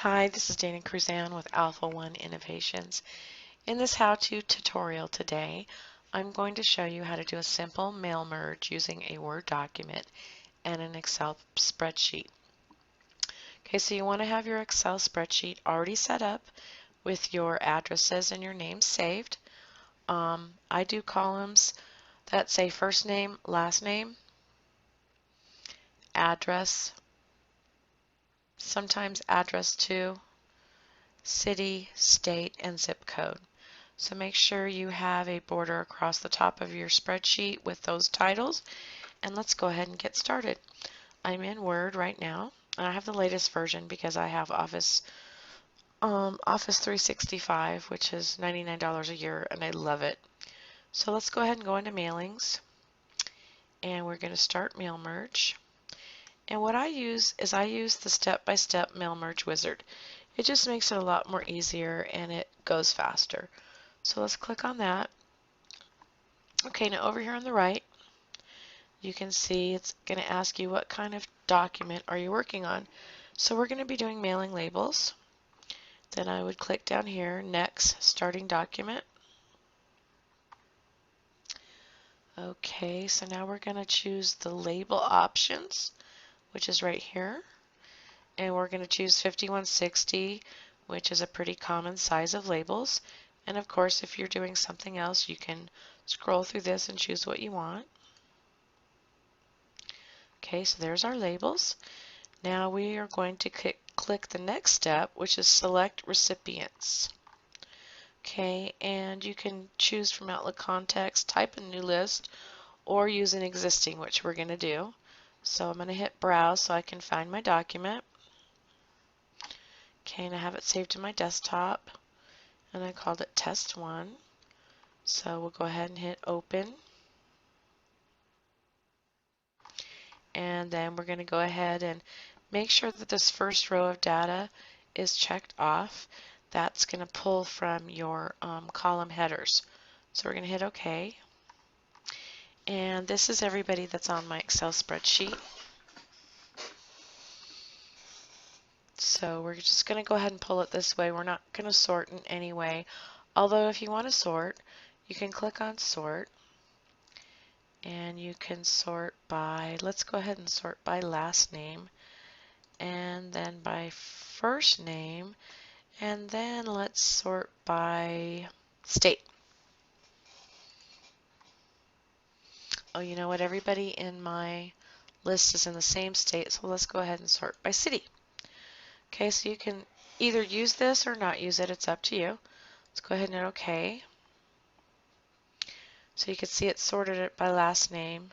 Hi, this is Danna Cruzan with Alpha One Innovations. In this how-to tutorial today, I'm going to show you how to do a simple mail merge using a Word document and an Excel spreadsheet. Okay, so you want to have your Excel spreadsheet already set up with your addresses and your names saved. I do columns that say first name, last name, address, sometimes address to, city, state, and zip code. So make sure you have a border across the top of your spreadsheet with those titles, and let's go ahead and get started. I'm in Word right now, and I have the latest version because I have Office 365, which is $99 a year, and I love it. So let's go ahead and go into mailings, and we're going to start mail merge. And what I use is the step-by-step mail merge wizard. It just makes it a lot more easier and it goes faster. So let's click on that. Okay, now over here on the right, you can see it's going to ask you what kind of document are you working on. So we're going to be doing mailing labels. Then I would click down here, Next, Starting Document. Okay, so now we're going to choose the label options, which is right here. And we're going to choose 5160, which is a pretty common size of labels. And of course, if you're doing something else, you can scroll through this and choose what you want. Okay, so there's our labels. Now we are going to click the next step, which is Select Recipients. Okay, and you can choose from Outlook Context, type a new list, or use an existing, which we're going to do. So I'm going to hit Browse so I can find my document. Okay, and I have it saved to my desktop, and I called it Test 1. So we'll go ahead and hit Open. And then we're going to go ahead and make sure that this first row of data is checked off. That's going to pull from your column headers. So we're going to hit OK. And this is everybody that's on my Excel spreadsheet. So we're just going to go ahead and pull it this way. We're not going to sort in any way. Although if you want to sort, you can click on Sort. And you can sort by, let's go ahead and sort by last name. And then by first name. And then let's sort by state. Oh, you know what? Everybody in my list is in the same state, so let's go ahead and sort by city. Okay, so you can either use this or not use it. It's up to you. Let's go ahead and hit OK. So you can see it sorted it by last name,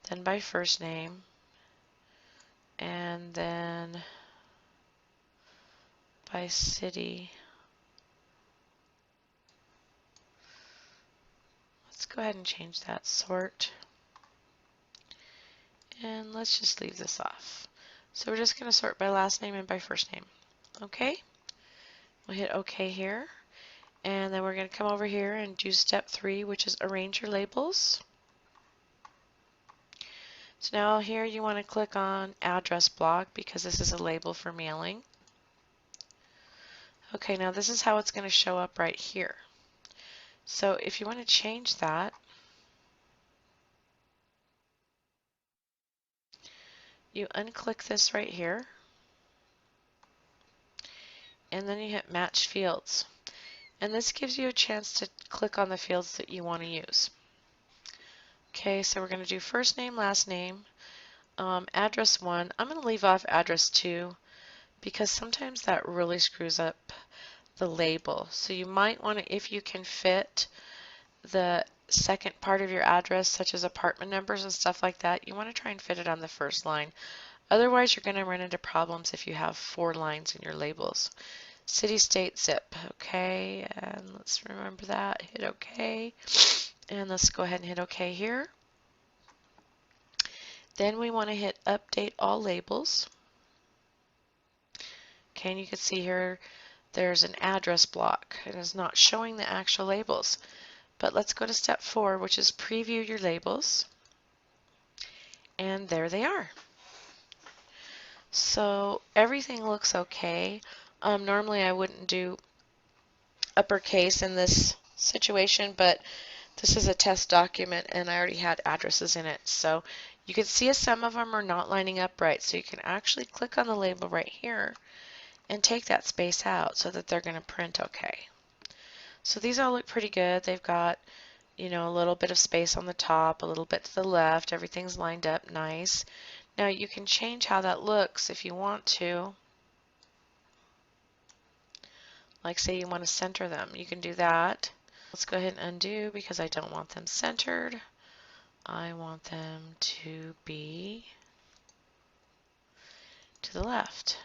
then by first name, and then by city. Let's go ahead and change that sort. And let's just leave this off. So we're just going to sort by last name and by first name. Okay? We'll hit OK here. And then we're going to come over here and do step 3, which is arrange your labels. So now here you want to click on address block because this is a label for mailing. Okay, now this is how it's going to show up right here. So if you want to change that, you unclick this right here, and then you hit Match Fields. And this gives you a chance to click on the fields that you want to use. Okay, so we're going to do first name, last name, address 1. I'm going to leave off address 2 because sometimes that really screws up the label. So you might want to, if you can fit the second part of your address, such as apartment numbers and stuff like that, you want to try and fit it on the first line. Otherwise, you're going to run into problems if you have 4 lines in your labels. City, state, zip. Okay, and let's remember that. Hit OK. And let's go ahead and hit OK here. Then we want to hit Update All Labels. Okay, and you can see here there's an address block. It is not showing the actual labels. But let's go to step 4, which is Preview Your Labels. And there they are. So everything looks okay. Normally I wouldn't do uppercase in this situation, but this is a test document and I already had addresses in it. So you can see some of them are not lining up right. So you can actually click on the label right here and take that space out so that they're going to print okay. So these all look pretty good. They've got, you know, a little bit of space on the top, a little bit to the left. Everything's lined up nice. Now you can change how that looks if you want to. Like say you want to center them, you can do that. Let's go ahead and undo because I don't want them centered. I want them to be to the left.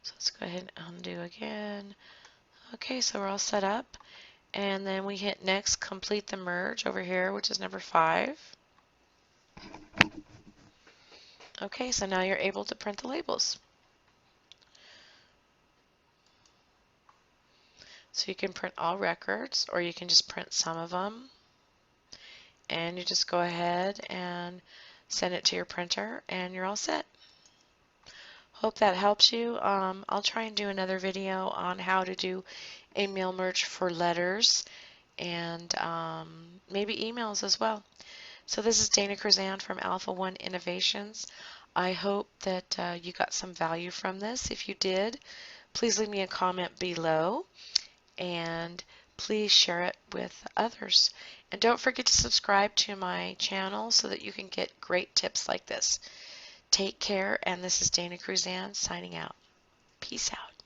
So let's go ahead and undo again. Okay, so we're all set up. And then we hit next, complete the merge over here, which is number 5. Okay, so now you're able to print the labels. So you can print all records, or you can just print some of them. And you just go ahead and send it to your printer, and you're all set. Hope that helps you. I'll try and do another video on how to do a mail merge for letters and maybe emails as well. So this is Danna Cruzan from Alpha One Innovations. I hope that you got some value from this. If you did, please leave me a comment below and please share it with others. And don't forget to subscribe to my channel so that you can get great tips like this. Take care, and this is Danna Cruzan signing out. Peace out.